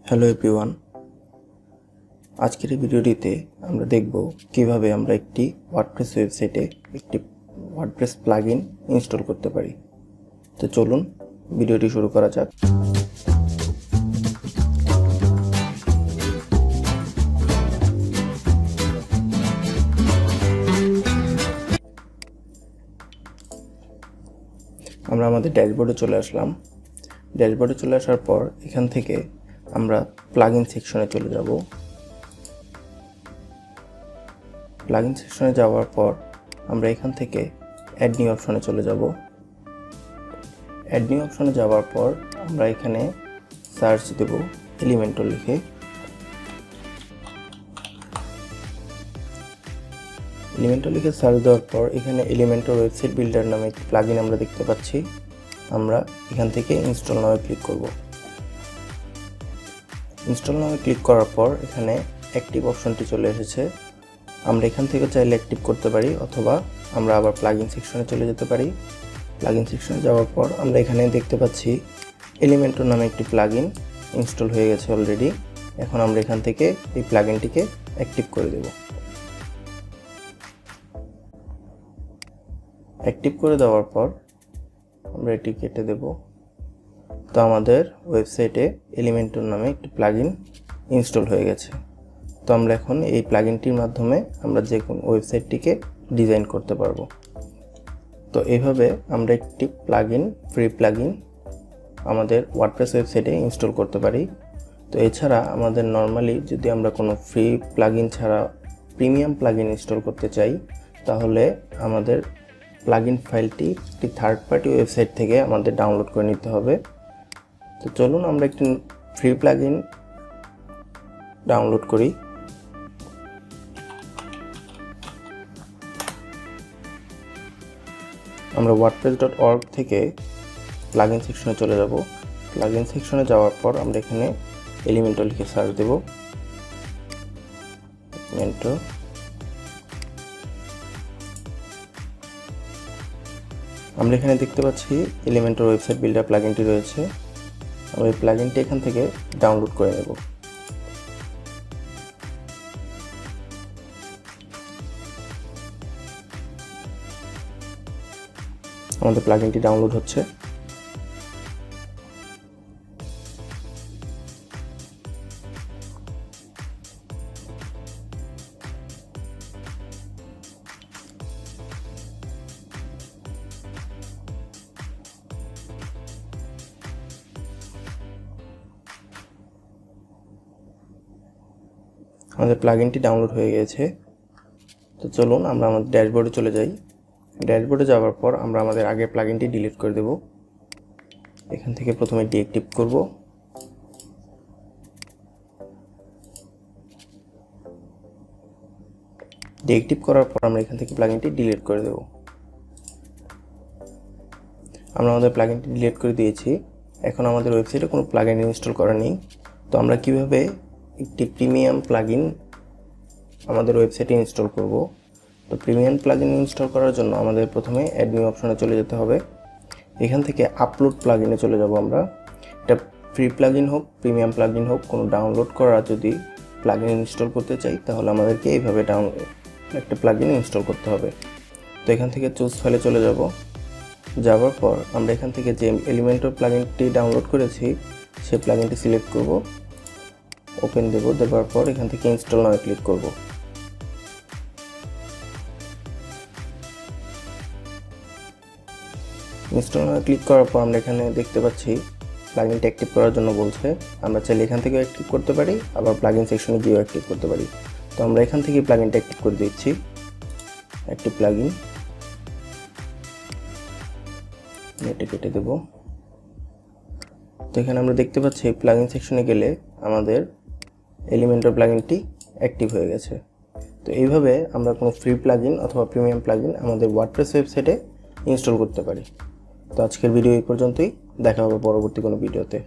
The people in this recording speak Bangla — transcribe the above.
হ্যালো এভরিওয়ান, আজকের এই ভিডিওটিতে আমরা দেখব কিভাবে আমরা একটি ওয়ার্ডপ্রেস ওয়েবসাইটে একটি ওয়ার্ডপ্রেস প্লাগইন ইনস্টল করতে পারি। তো চলুন ভিডিওটি শুরু করা যাক। আমরা আমাদের ড্যাশবোর্ডে চলে আসলাম। ড্যাশবোর্ডে চলে আসার পর এখান থেকে আমরা প্লাগইন সেকশনে চলে যাব। প্লাগইন সেকশনে যাওয়ার পর আমরা এখান থেকে অ্যাড নিউ অপশনে চলে যাব। অ্যাড নিউ অপশনে যাওয়ার পর আমরা এখানে সার্চ দেব এলিমেন্টর লিখে। এলিমেন্টর লিখে সার্চ দেওয়ার পর এখানে এলিমেন্টর ওয়েবসাইট বিল্ডার নামে একটি প্লাগইন আমরা দেখতে পাচ্ছি। আমরা এখান থেকে ইনস্টল নামে ক্লিক করব। ইনস্টল নামে ক্লিক করার পর এখানে অ্যাক্টিভ অপশনটি চলে এসেছে। আমরা এখান থেকে চাইলে অ্যাক্টিভ করতে পারি অথবা আমরা আবার প্লাগইন সেকশনে চলে যেতে পারি। প্লাগইন সেকশনে যাওয়ার পর আমরা এখানে দেখতে পাচ্ছি এলিমেন্টর নামে একটি প্লাগইন ইনস্টল হয়ে গেছে অলরেডি। এখন আমরা এখান থেকে এই প্লাগইনটিকে অ্যাক্টিভ করে দেব। অ্যাক্টিভ করে দেওয়ার পর আমরা এটি কেটে দেব। তো আমাদের ওয়েবসাইটে এলিমেন্টর নামে একটি প্লাগইন ইনস্টল হয়ে গেছে। তো আমরা এখন এই প্লাগইনটির মাধ্যমে আমরা যে কোনো ওয়েবসাইটটিকে ডিজাইন করতে পারবো। তো এইভাবে আমরা একটি প্লাগইন, ফ্রি প্লাগইন আমাদের ওয়ার্ডপ্রেস ওয়েবসাইটে ইনস্টল করতে পারি। তো এছাড়া আমাদের নর্মালি যদি আমরা কোনো ফ্রি প্লাগইন ছাড়া প্রিমিয়াম প্লাগইন ইনস্টল করতে চাই, তাহলে আমাদের প্লাগইন ফাইলটি একটি থার্ড পার্টি ওয়েবসাইট থেকে আমাদের ডাউনলোড করে নিতে হবে। তো চলুন আমরা একটি ফ্রি প্লাগইন ডাউনলোড করি। আমরা wordpress.org থেকে প্লাগইন সেকশনে চলে যাব। প্লাগইন সেকশনে যাওয়ার পর আমরা এখানে এলিমেন্টর লিখে সার্চ দেব। এলিমেন্টর, আমরা এখানে দেখতে পাচ্ছি এলিমেন্টর ওয়েবসাইট বিল্ডার প্লাগইনটি রয়েছে। আমরা এই প্লাগইনটি এখান থেকে ডাউনলোড করে নেব। আমাদের প্লাগইনটি ডাউনলোড হচ্ছে। আমাদের প্লাগইনটি ডাউনলোড হয়ে গেছে। তো চলুন আমরা আমাদের ড্যাশবোর্ডে চলে যাই। ড্যাশবোর্ডে যাওয়ার পর আমরা আমাদের আগের প্লাগইনটি ডিলিট করে দেব। এখান থেকে প্রথমে ডিঅ্যাক্টিভ করব। ডিঅ্যাক্টিভ করার পর আমরা এখান থেকে প্লাগইনটি ডিলিট করে দেব। আমরা আমাদের প্লাগইনটি ডিলিট করে দিয়েছি। এখন আমাদের ওয়েবসাইটে কোনো প্লাগইন ইনস্টল করা নেই। তো আমরা কিভাবে একটি প্রিমিয়াম প্লাগইন আমাদের ওয়েবসাইটে ইনস্টল করব। তো প্রিমিয়াম প্লাগইন ইনস্টল করার জন্য আমাদের প্রথমে অ্যাড নিউ অপশনে চলে যেতে হবে। এখান থেকে আপলোড প্লাগইনে চলে যাব আমরা। এটা ফ্রি প্লাগইন হোক, প্রিমিয়াম প্লাগইন হোক, কোনো ডাউনলোড করা যদি প্লাগইন ইনস্টল করতে চাই তাহলে আমাদেরকে এইভাবে একটা প্লাগইন ইনস্টল করতে হবে। তো এখান থেকে চুজ ফাইলে চলে যাব। যাওয়ার পর আমরা এখান থেকে যে এলিমেন্টর প্লাগইনটি ডাউনলোড করেছি সেই প্লাগইনটি সিলেক্ট করব, ওপেন দেব। দেওয়ার পর এখান থেকে ইনস্টল নাও ক্লিক করব। ইনস্টল নাও ক্লিক করার পর আমরা এখানে দেখতে পাচ্ছি প্লাগইনটা অ্যাক্টিভ করার জন্য বলছে। আমরা চাইলে এখান থেকেও অ্যাক্টিভ করতে পারি, আবার প্লাগইন সেকশনে গিয়েও অ্যাক্টিভ করতে পারি। তো আমরা এখান থেকে প্লাগইনটা অ্যাক্টিভ করে দিচ্ছি। অ্যাক্টিভ প্লাগইন, এটা কেটে দেব। তো এখানে আমরা দেখতে পাচ্ছি প্লাগইন সেকশনে গেলে আমাদের এলিমেন্টর প্লাগইনটি অ্যাক্টিভ হয়ে গেছে। তো এইভাবে আমরা কোনো ফ্রি প্লাগইন অথবা প্রিমিয়াম প্লাগইন আমাদের ওয়ার্ডপ্রেস ওয়েবসাইটে ইনস্টল করতে পারি। তো আজকের ভিডিও এই পর্যন্তই। দেখা হবে পরবর্তী কোনো ভিডিওতে।